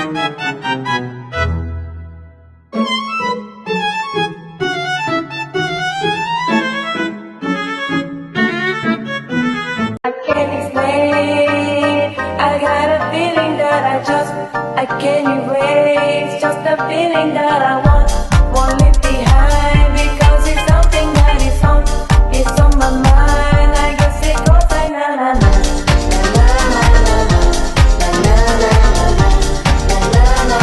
can't explain. I got a feeling that I can't erase. Just a feeling that I won't leave behind, because it's something that it's on my mind. I guess it goes like na na na na na na na na na na na.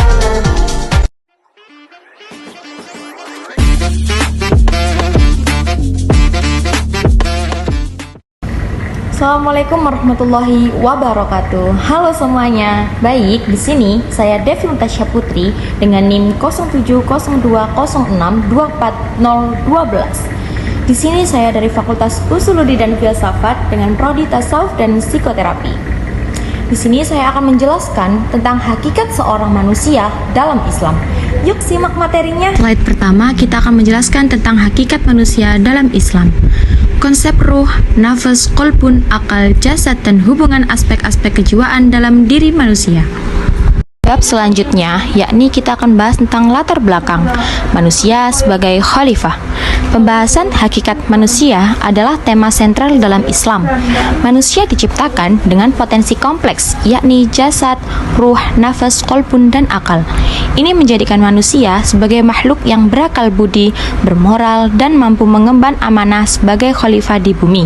Assalamualaikum warahmatullahi wabarakatuh. Halo semuanya. Baik, di sini saya Devi Natasha Putri dengan NIM 070206240012. Di sini saya dari Fakultas Usuluddin dan Filsafat dengan prodi Tasawuf dan Psikoterapi. Di sini saya akan menjelaskan tentang hakikat seorang manusia dalam Islam. Yuk simak materinya. Slide pertama kita akan menjelaskan tentang hakikat manusia dalam Islam. Konsep ruh, nafas, qalbun, akal, jasad, dan hubungan aspek-aspek kejiwaan dalam diri manusia. Bab selanjutnya, yakni kita akan bahas tentang latar belakang manusia sebagai khalifah. Pembahasan hakikat manusia adalah tema sentral dalam Islam. Manusia diciptakan dengan potensi kompleks, yakni jasad, ruh, nafas, qalbun, dan akal. Ini menjadikan manusia sebagai makhluk yang berakal budi, bermoral, dan mampu mengemban amanah sebagai khalifah di bumi.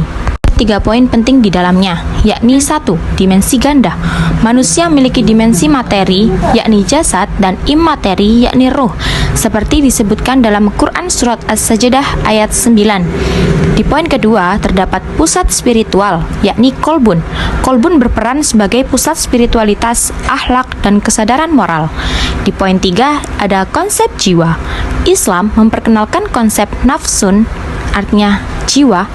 3 poin penting di dalamnya, yakni 1. Dimensi ganda. Manusia memiliki dimensi materi, yakni jasad, dan immateri, yakni ruh, seperti disebutkan dalam Quran Surat As-Sajdah ayat 9. Di poin kedua, terdapat pusat spiritual, yakni kolbun. Kolbun berperan sebagai pusat spiritualitas, akhlak, dan kesadaran moral. Di poin 3, ada konsep jiwa. Islam memperkenalkan konsep nafsun, artinya jiwa,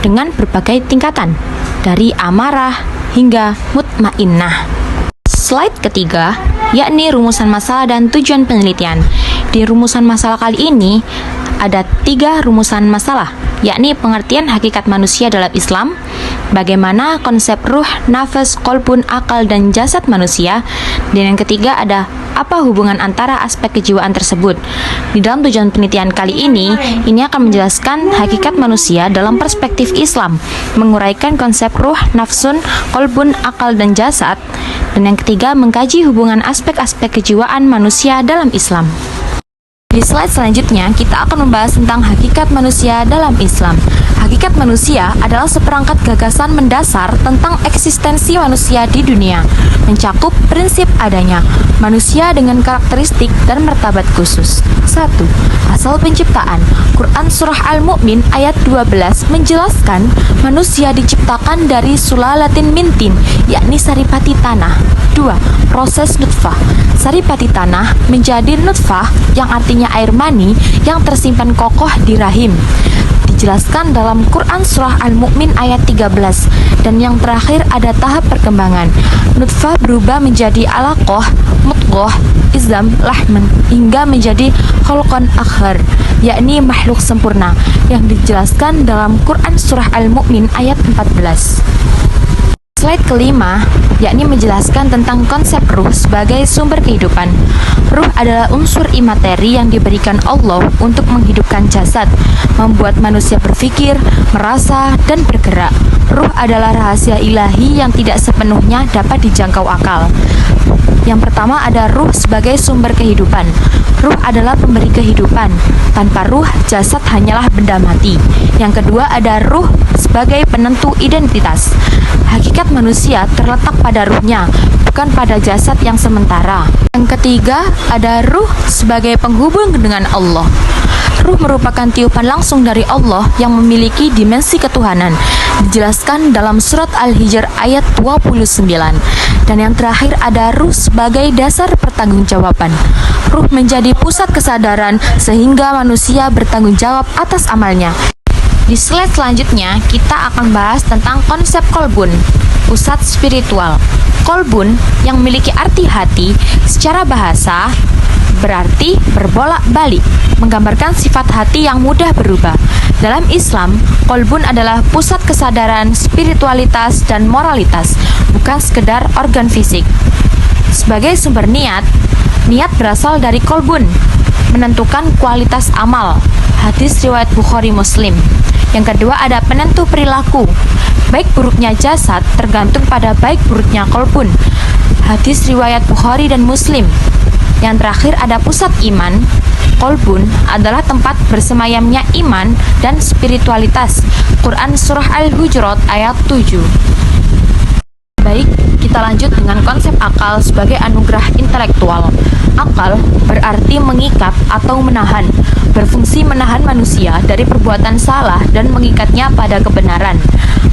dengan berbagai tingkatan, dari amarah hingga mutmainnah. Slide ketiga, yakni rumusan masalah dan tujuan penelitian. Di rumusan masalah kali ini, ada 3 rumusan masalah, yakni pengertian hakikat manusia dalam Islam, bagaimana konsep ruh, nafas, qalbun, akal, dan jasad manusia, dan yang ketiga ada apa hubungan antara aspek kejiwaan tersebut. Di dalam tujuan penelitian kali ini akan menjelaskan hakikat manusia dalam perspektif Islam, menguraikan konsep ruh, nafsun, qalbun, akal, dan jasad, dan yang ketiga mengkaji hubungan aspek-aspek kejiwaan manusia dalam Islam. Di slide selanjutnya, kita akan membahas tentang hakikat manusia dalam Islam. Hakikat manusia adalah seperangkat gagasan mendasar tentang eksistensi manusia di dunia, mencakup prinsip adanya manusia dengan karakteristik dan martabat khusus. 1. Asal penciptaan. Quran Surah Al-Mu'min ayat 12 menjelaskan manusia diciptakan dari sulalatin min tin, yakni saripati tanah. 2. Proses nutfah. Saripati tanah menjadi nutfah yang artinya air mani yang tersimpan kokoh di rahim. Dijelaskan dalam Quran Surah Al-Mu'min ayat 13. Dan yang terakhir ada tahap perkembangan. Nutfah berubah menjadi alaqah, mudghah, izam, lahman, hingga menjadi khalqan akhar, yakni makhluk sempurna, yang dijelaskan dalam Quran Surah Al-Mu'min ayat 14. Slide kelima, yakni menjelaskan tentang konsep ruh sebagai sumber kehidupan. Ruh adalah unsur imateri yang diberikan Allah untuk menghidupkan jasad, membuat manusia berpikir, merasa, dan bergerak. Ruh adalah rahasia ilahi yang tidak sepenuhnya dapat dijangkau akal. Yang pertama ada ruh sebagai sumber kehidupan. Ruh adalah pemberi kehidupan. Tanpa ruh, jasad hanyalah benda mati. Yang kedua ada ruh sebagai penentu identitas. Hakikat manusia terletak pada ruhnya, bukan pada jasad yang sementara. Yang ketiga ada ruh sebagai penghubung dengan Allah. Ruh merupakan tiupan langsung dari Allah yang memiliki dimensi ketuhanan. Dijelaskan dalam surat Al-Hijr ayat 29. Dan yang terakhir ada ruh sebagai dasar pertanggungjawaban. Ruh menjadi pusat kesadaran sehingga manusia bertanggung jawab atas amalnya. Di slide selanjutnya kita akan bahas tentang konsep kolbun, pusat spiritual. Kolbun yang memiliki arti hati secara bahasa berarti berbolak-balik, menggambarkan sifat hati yang mudah berubah. Dalam Islam, kolbun adalah pusat kesadaran, spiritualitas, dan moralitas, bukan sekedar organ fisik. Sebagai sumber niat, niat berasal dari kolbun, menentukan kualitas amal. Hadis riwayat Bukhari Muslim. Yang kedua ada penentu perilaku. Baik buruknya jasad tergantung pada baik buruknya kolbun. Hadis riwayat Bukhari dan Muslim. Yang terakhir ada pusat iman. Kolbun adalah tempat bersemayamnya iman dan spiritualitas. Quran Surah Al-Hujurat ayat 7. Baik, kita lanjut dengan konsep akal sebagai anugerah intelektual. Akal berarti mengikat atau menahan, berfungsi menahan manusia dari perbuatan salah dan mengikatnya pada kebenaran.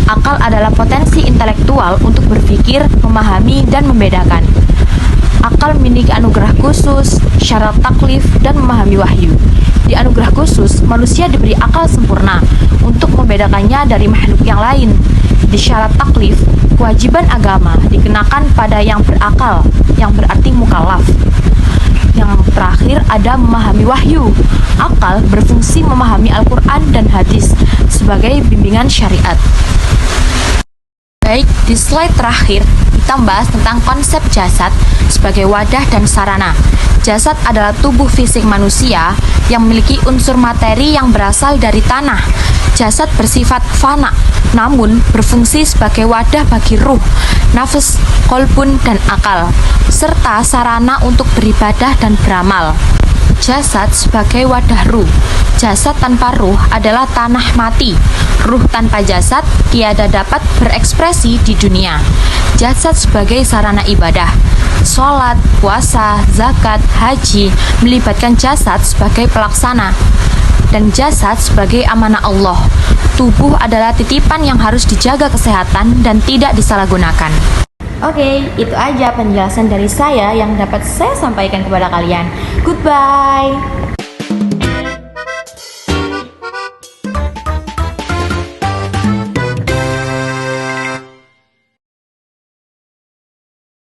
Akal adalah potensi intelektual untuk berpikir, memahami, dan membedakan. Akal memiliki anugerah khusus, syarat taklif, dan memahami wahyu. Di anugerah khusus, manusia diberi akal sempurna untuk membedakannya dari makhluk yang lain. Di syarat taklif, kewajiban agama dikenakan pada yang berakal, yang berarti mukallaf. Yang terakhir ada memahami wahyu. Akal berfungsi memahami Al-Quran dan hadis sebagai bimbingan syariat. Baik, di slide terakhir kita membahas tentang konsep jasad sebagai wadah dan sarana. Jasad adalah tubuh fisik manusia yang memiliki unsur materi yang berasal dari tanah. Jasad bersifat fana, namun berfungsi sebagai wadah bagi ruh, nafas, kolbun, dan akal, serta sarana untuk beribadah dan beramal. Jasad sebagai wadah ruh. Jasad tanpa ruh adalah tanah mati. Ruh tanpa jasad tiada dapat berekspresi di dunia. Jasad sebagai sarana ibadah. Sholat, puasa, zakat, haji melibatkan jasad sebagai pelaksana. Dan jasad sebagai amanah Allah. Tubuh adalah titipan yang harus dijaga kesehatan dan tidak disalahgunakan. Oke, itu aja penjelasan dari saya yang dapat saya sampaikan kepada kalian. Goodbye.